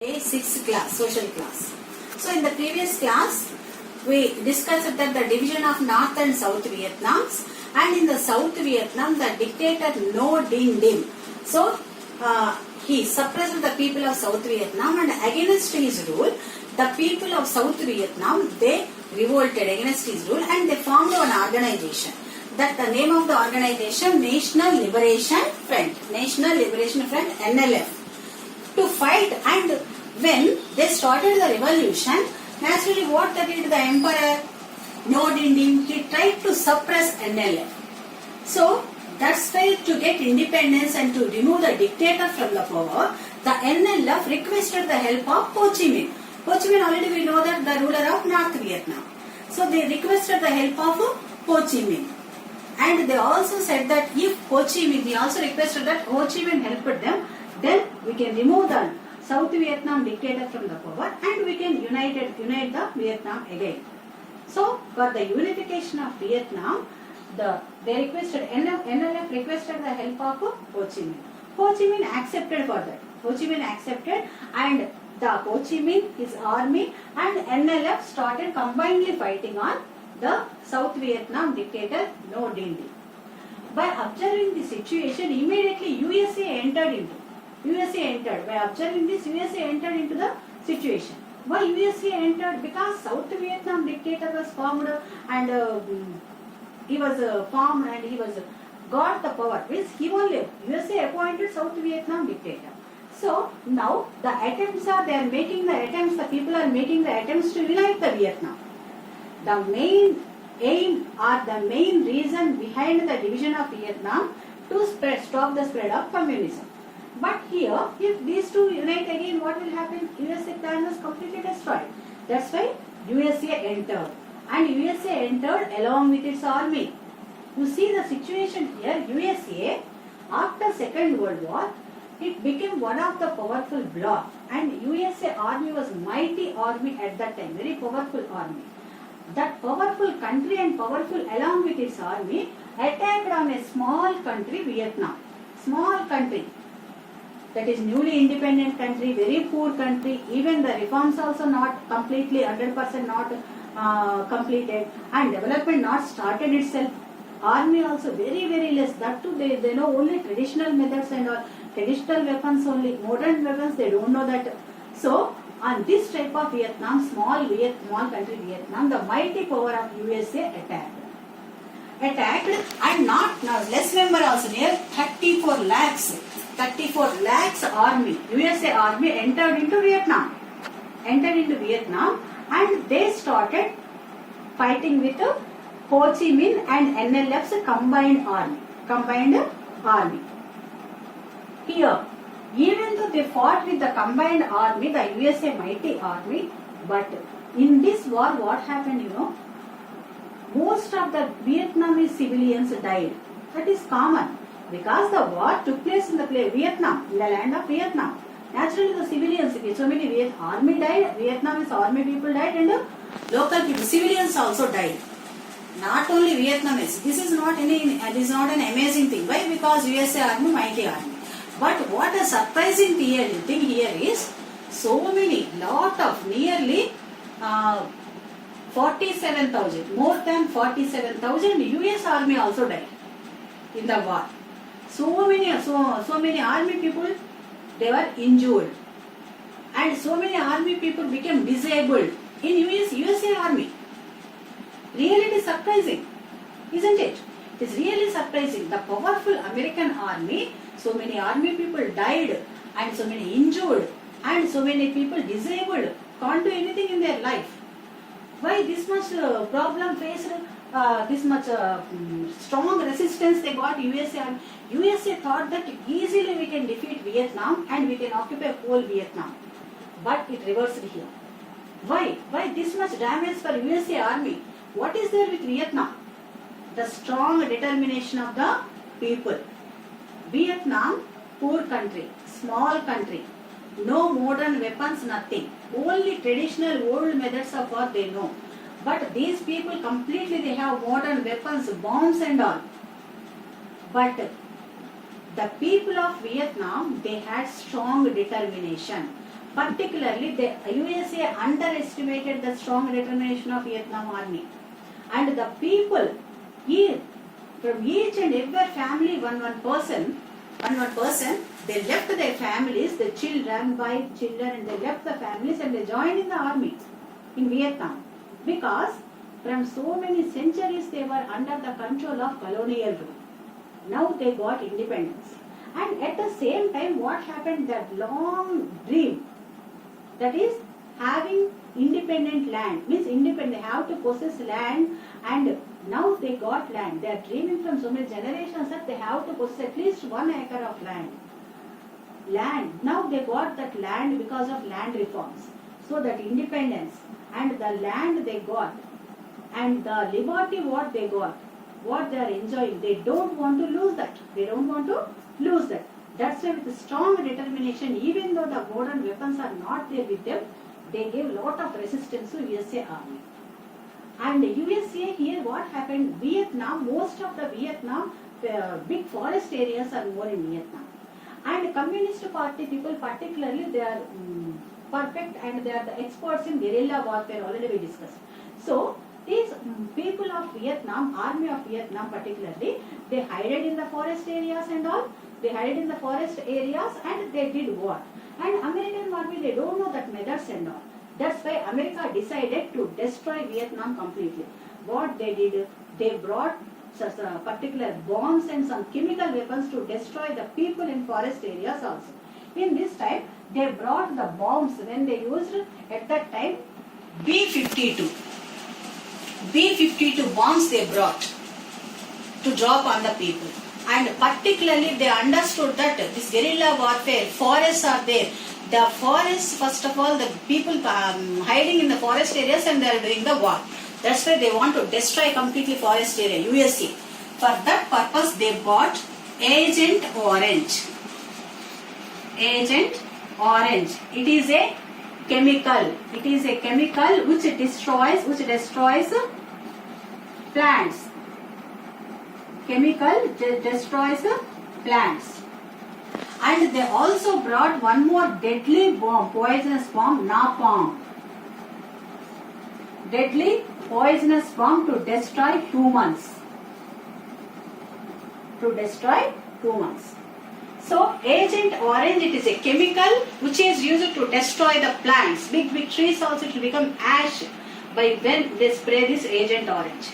Sixth class, social class. So in the previous class, we discussed that the division of North and South Vietnams, and in the South Vietnam, the dictator No Dinh Diem. So he suppressed the people of South Vietnam, and against his rule, the people of South Vietnam, they revolted against his rule, and they formed an organization. That the name of the organization, National Liberation Front, National Liberation Front, NLF. To fight, and when they started the revolution, naturally what did the emperor No Dinh Diem? He tried to suppress NLF. So that's why to get independence and to remove the dictator from the power, the NLF requested the help of Ho Chi Minh. Ho Chi Minh, already we know that the ruler of North Vietnam. So they requested the help of Ho Chi Minh. And they also said that if Ho Chi Minh, he also requested that Ho Chi Minh helped them, then we can remove the South Vietnam dictator from the power and we can unite the Vietnam again. So for the unification of Vietnam, they requested, NLF requested the help of Ho Chi Minh. Ho Chi Minh accepted for that. Ho Chi Minh accepted, and the Ho Chi Minh, his army and NLF started combinedly fighting on the South Vietnam dictator No Dinh Diem. By observing the situation, immediately USA entered. By observing this, USA entered into the situation. Why USA entered? Because South Vietnam dictator was formed, and he was formed and he was got the power. Means he only USA appointed South Vietnam dictator. So now the attempts are, they are making the attempts. The people are making the attempts to unite the Vietnam. The main aim or the main reason behind the division of Vietnam to stop the spread of communism. But here, if these two unite again, what will happen? USA plan was completely destroyed. That's why USA entered. And USA entered along with its army. You see the situation here, USA, after Second World War, it became one of the powerful bloc. And USA army was mighty army at that time, very powerful army. That powerful country and powerful along with its army attacked on a small country, Vietnam. Small country. That is newly independent country, very poor country, even the reforms also not completely, 100% not completed, and development not started itself. Army also very, very less. That too, they know only traditional methods and all, traditional weapons only, modern weapons they don't know that. So, on this type of Vietnam, small country Vietnam, the mighty power of USA attacked. And not now, less member also, near 34 lakhs army, USA army entered into Vietnam, and they started fighting with Ho Chi Minh and NLF's combined army. Here, even though they fought with the combined army, the USA mighty army, but in this war, what happened, you know, most of the Vietnamese civilians died. That is common. Because the war took place in the Vietnam, in the land of Vietnam. Naturally, the civilians, so many army died, Vietnamese army people died, and local people, civilians also died. Not only Vietnamese. This is not an amazing thing. Why? Because USA army, mighty army. But what a surprising thing here is, so many, nearly 47,000, more than 47,000 US army also died in the war. So many army people, they were injured, and so many army people became disabled in USA army. Really, it is surprising, isn't it? It is really surprising. The powerful American army, so many army people died, and so many injured, and so many people disabled, can't do anything in their life. Why this much problem faced? This much strong resistance they got USA. USA thought that easily we can defeat Vietnam and we can occupy whole Vietnam. But it reversed here. Why? Why this much damage for USA army? What is there with Vietnam? The strong determination of the people. Vietnam, poor country, small country, no modern weapons, nothing. Only traditional old methods of war they know. But these people completely, they have modern weapons, bombs and all. But the people of Vietnam, they had strong determination. particularly the USA underestimated the strong determination of Vietnam army, and the people from each and every family, one person, they left their families, the children, wife, children, and they left the families and they joined in the army in Vietnam, because from so many centuries they were under the control of colonial rule. Now they got independence. And at the same time, what happened? That long dream, that is having independent land, means independent, they have to possess land, and now they got land. They are dreaming from so many generations that they have to possess at least 1 acre of land. Now they got that land because of land reforms. So that independence and the land they got and the liberty what they got, what they are enjoying, they don't want to lose that. They don't want to lose that. That's why with strong determination, even though the modern weapons are not there with them, they gave lot of resistance to USA army. And USA here, what happened? Vietnam, most of the Vietnam big forest areas are more in Vietnam. And Communist Party people particularly, they are perfect and they are the experts in guerrilla warfare, already we discussed. So these people of Vietnam, army of Vietnam particularly, they hid in the forest areas and all. They hid in the forest areas and they did what? And American army, they don't know that methods and all. That's why America decided to destroy Vietnam completely. What they did, they brought such particular bombs and some chemical weapons to destroy the people in forest areas also. In this time, they brought the bombs when they used at that time B-52. B-52 bombs they brought to drop on the people. And particularly they understood that this guerrilla warfare, forests are there. The forests, first of all, the people hiding in the forest areas and they are doing the war. That's why they want to destroy completely forest area, USA. For that purpose, they bought Agent Orange. Agent Orange. It is a chemical. It is a chemical which destroys plants. Chemical destroys plants. And they also brought one more deadly bomb, poisonous bomb, napalm. Deadly poisonous bomb to destroy humans. To destroy humans. So, Agent Orange, it is a chemical which is used to destroy the plants. Big trees also, it will become ash by when they spray this Agent Orange.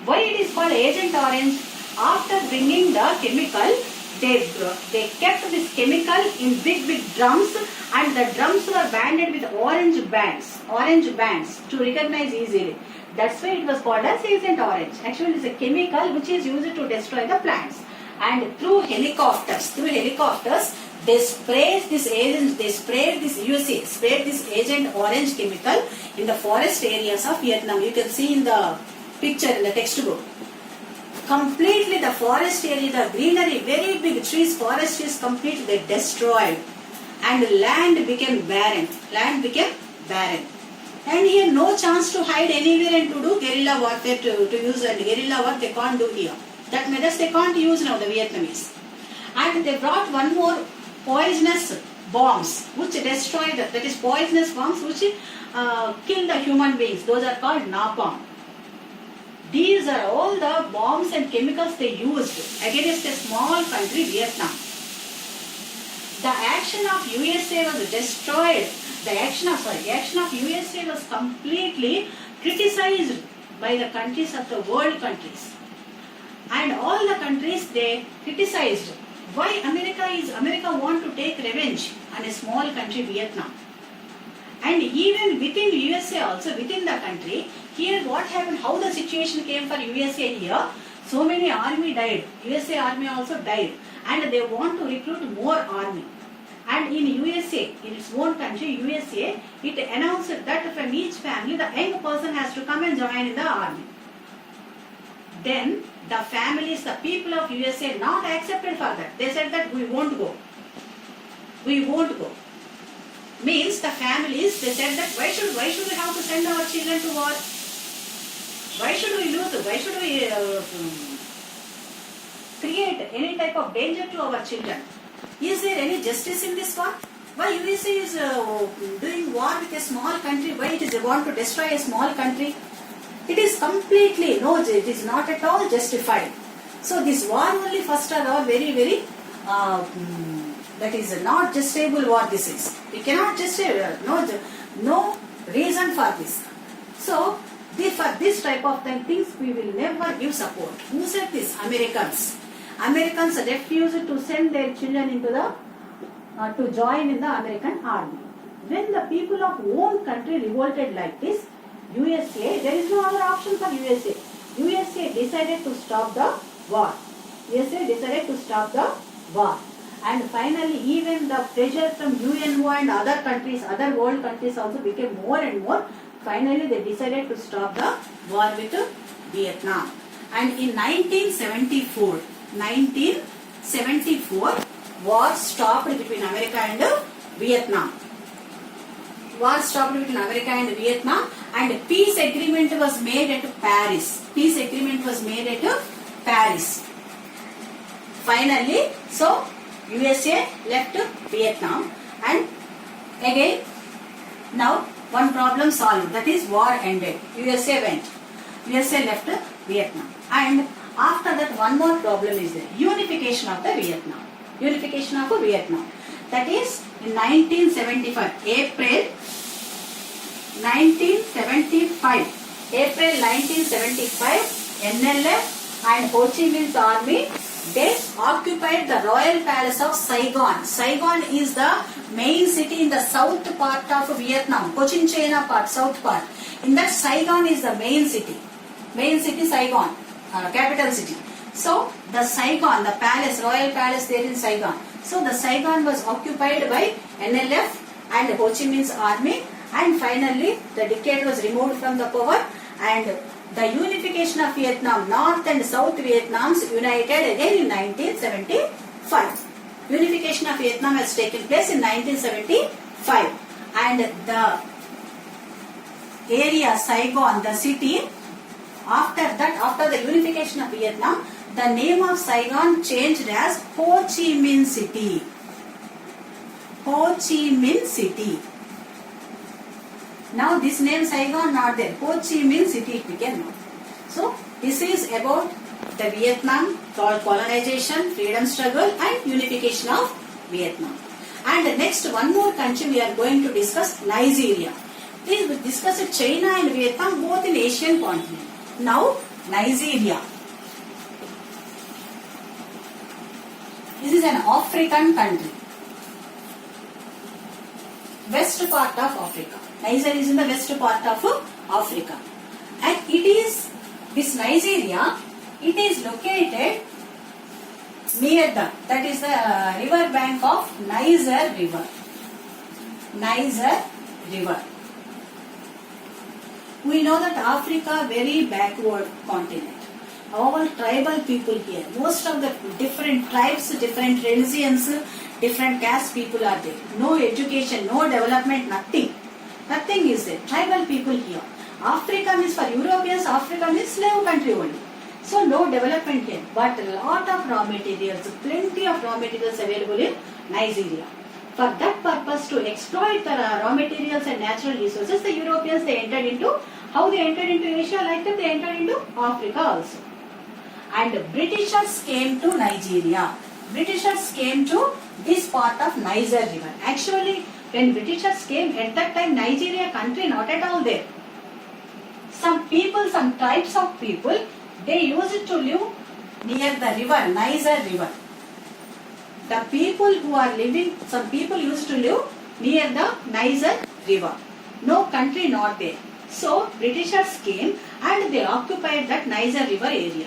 Why it is called Agent Orange? After bringing the chemical, they kept this chemical in big drums, and the drums were banded with orange bands to recognize easily. That's why it was called as Agent Orange. Actually, it is a chemical which is used to destroy the plants. And through helicopters, they sprayed this Agent Orange chemical in the forest areas of Vietnam. You can see in the picture in the textbook. Completely the forest area, the greenery, very big trees, forest is completely they destroyed, and land became barren. And here no chance to hide anywhere and to do guerrilla warfare to use, and guerrilla war they can't do here. That methods they can't use now, the Vietnamese. And they brought one more poisonous bombs which destroyed, that is poisonous bombs which kill the human beings. Those are called napalm. These are all the bombs and chemicals they used against a small country, Vietnam. The action of USA was destroyed. The action of USA was completely criticized by the countries of the world countries. And all the countries they criticized. Why America want to take revenge on a small country, Vietnam. And even within USA also, within the country, here what happened, how the situation came for USA here, so many army died, USA army also died, and they want to recruit more army. And in USA, in its own country, USA, it announced that from each family, the young person has to come and join in the army. Then the families, the people of USA not accepted for that. They said that we won't go. Means the families, they said that why should we have to send our children to war? Why should we lose? Why should we create any type of danger to our children? Is there any justice in this war? Why USA is doing war with a small country? Why it is they want to destroy a small country? It is completely no. It is not at all justified. So this war only first are all very very. That is not justifiable war. This is we cannot justify no reason for this. So for this type of things we will never give support. Who said this? Americans. Americans refused to send their children into the to join in the American army. When the people of own country revolted like this, USA, there is no other option for USA. USA decided to stop the war. USA decided to stop the war. And finally, even the pressure from UNO and other countries, other world countries also became more and more. Finally, they decided to stop the war with Vietnam. And in 1974, war stopped between America and Vietnam. War stopped between America and Vietnam, and peace agreement was made at Paris. Peace agreement was made at Paris. Finally, so USA left Vietnam, and again now one problem solved. That is war ended. USA went. USA left Vietnam, and after that one more problem is there. Unification of the Vietnam. Unification of Vietnam. That is in 1975, April 1975, NLF and Ho Chi Minh's army, they occupied the royal palace of Saigon. Saigon is the main city in the south part of Vietnam, Cochin China part, south part. In that Saigon is the main city. Main city Saigon, capital city. So the Saigon, the palace, royal palace there in Saigon. So the Saigon was occupied by NLF and Ho Chi Minh's army, and finally the dictator was removed from the power, and the unification of Vietnam, North and South Vietnams united again in 1975. Unification of Vietnam has taken place in 1975, and the area Saigon, the city, after the unification of Vietnam, the name of Saigon changed as Ho Chi Minh City. Ho Chi Minh City. Now this name Saigon not there. Ho Chi Minh City it became known. So this is about the Vietnam colonization, freedom struggle and unification of Vietnam. And next one more country we are going to discuss, Nigeria. We will discuss China and Vietnam both in Asian continent. Now Nigeria. This is an African country. West part of Africa. Nigeria is in the west part of Africa. And it is, this Nigeria, it is located near that is the river bank of Niger River. Niger River. We know that Africa very backward continent. All tribal people here. Most of the different tribes, different religions, different caste people are there. No education, no development, nothing. Nothing is there. Tribal people here. Africa means for Europeans, Africa means slave country only. So no development here. But a lot of raw materials, plenty of raw materials available in Nigeria. For that purpose, to exploit the raw materials and natural resources, the Europeans they entered into, how they entered into Asia, like that they entered into Africa also. And Britishers came to Nigeria. Britishers came to this part of Niger River. Actually, when Britishers came, at that time Nigeria country not at all there. Some people, some tribes of people, they used to live near the river, Niger River. The people who are living, some people used to live near the Niger River. No country not there. So Britishers came and they occupied that Niger River area.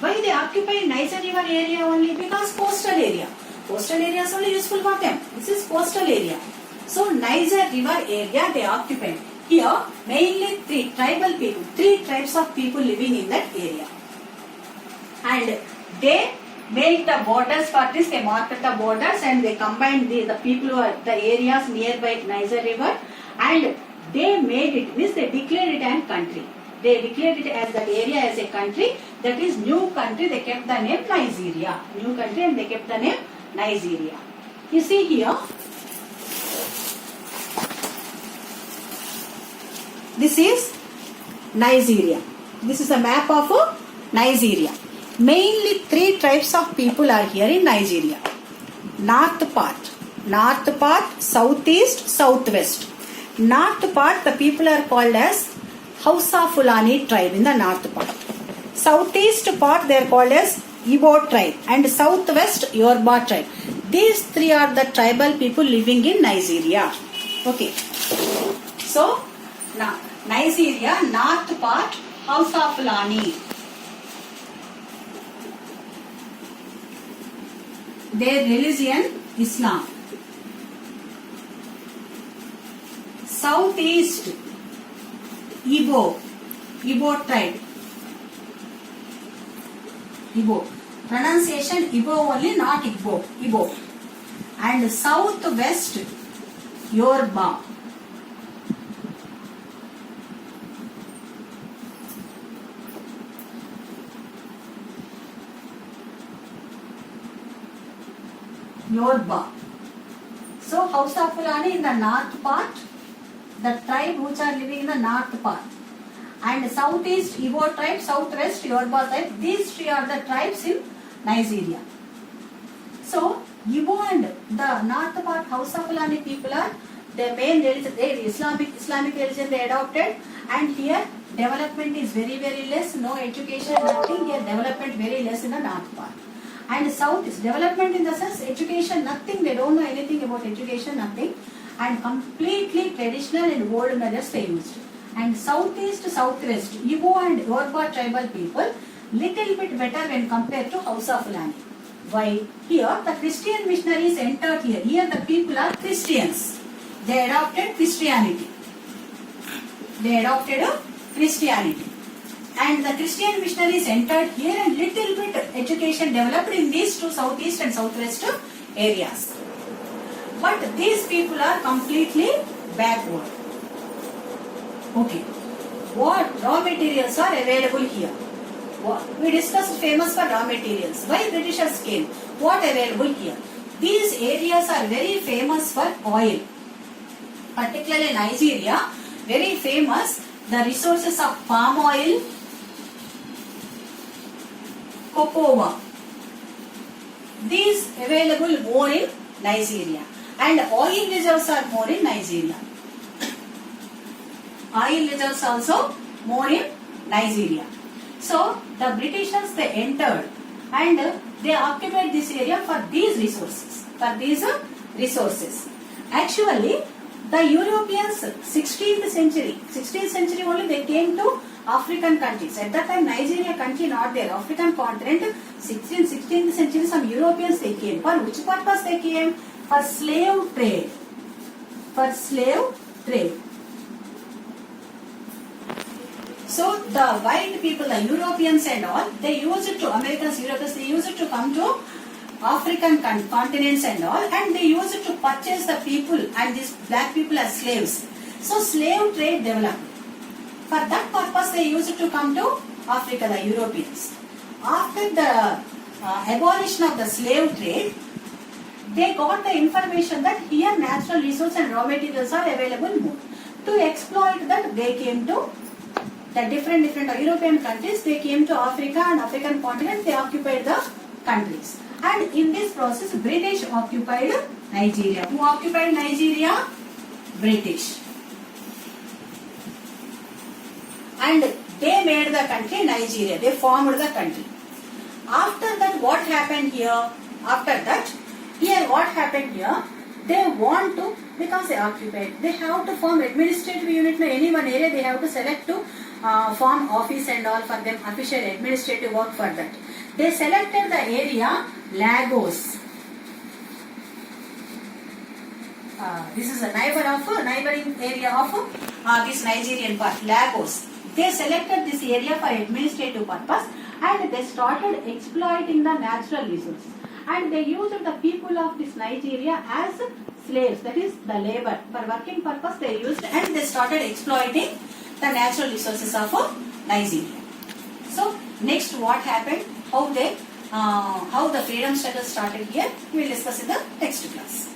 Why they occupy Niger River area only? Because coastal area. Coastal area is only useful for them. This is coastal area. So Niger River area they occupied. Here mainly three tribal people, three tribes of people living in that area. And they make the borders for this, they marked the borders and they combined the people who are the areas nearby Niger River, and they made it, means they declared it as country. They declared it as that area as a country, that is new country, they kept the name Nigeria. New country and they kept the name Nigeria. You see here, This is Nigeria. This is a map of Nigeria. Mainly 3 tribes of people are here in Nigeria. North part, southeast, southwest. North part, the people are called as Hausa Fulani tribe in the north part. Southeast part, they are called as Igbo tribe, and southwest Yoruba tribe. These 3 are the tribal people living in Nigeria. Okay. So, now Nigeria, north part, Hausa Fulani. Their religion, Islam. Southeast, Igbo tribe. Igbo. Pronunciation Igbo only, not Igbo. And southwest, Yoruba. So Hausa Fulani in the north part, the tribe which are living in the north part. And southeast Igbo tribe, southwest Yoruba tribe, these 3 are the tribes in Nigeria. So Igbo and the north part Hausa Fulani people are their main religion, their Islamic religion they adopted, and here development is very less, no education, nothing. Here development very less in the north part. And south is development in the sense education, nothing. They don't know anything about education, nothing. And completely traditional and old methods they used. And southeast, southwest, Igbo and Yoruba tribal people, little bit better when compared to Hausa Fulani. Why? Here the Christian missionaries entered here. Here the people are Christians. They adopted Christianity. And the Christian missionaries entered here, and little bit education developed in these 2 southeast and southwest areas. But these people are completely backward. Okay. What raw materials are available here? We discussed famous for raw materials. Why Britishers came? What available here? These areas are very famous for oil. Particularly Nigeria, very famous. The resources of palm oil, cocoa. These available more in Nigeria. And oil reserves are more in Nigeria. Oil reserves also more in Nigeria. So the Britishers they entered and they occupied this area for these resources. Actually, the Europeans 16th century only they came to African countries. At that time Nigeria country not there. African continent 16th century some Europeans they came. For which purpose they came? For slave trade. So the white people, the Europeans and all, they used to, Americans, Europeans, they used to come to African continents and all, and they used to purchase the people and these black people as slaves. So slave trade developed. For that purpose they used to come to Africa, the Europeans. After the abolition of the slave trade, they got the information that here natural resources and raw materials are available more. To exploit that, they came to the different European countries. They came to Africa and African continent. They occupied the countries. And in this process, British occupied Nigeria. Who occupied Nigeria? British. And they made the country Nigeria. They formed the country. After that, what happened here? They want to, because they occupied, they have to form administrative unit in any one area. They have to select to form office and all for them, official administrative work for that. They selected the area Lagos. This is a neighboring area of this Nigerian part, Lagos. They selected this area for administrative purpose and they started exploiting the natural resources. And they used the people of this Nigeria as slaves, that is the labor. For working purpose they used, and they started exploiting the natural resources of Nigeria. So next what happened, how the freedom struggle started here, we will discuss in the next class.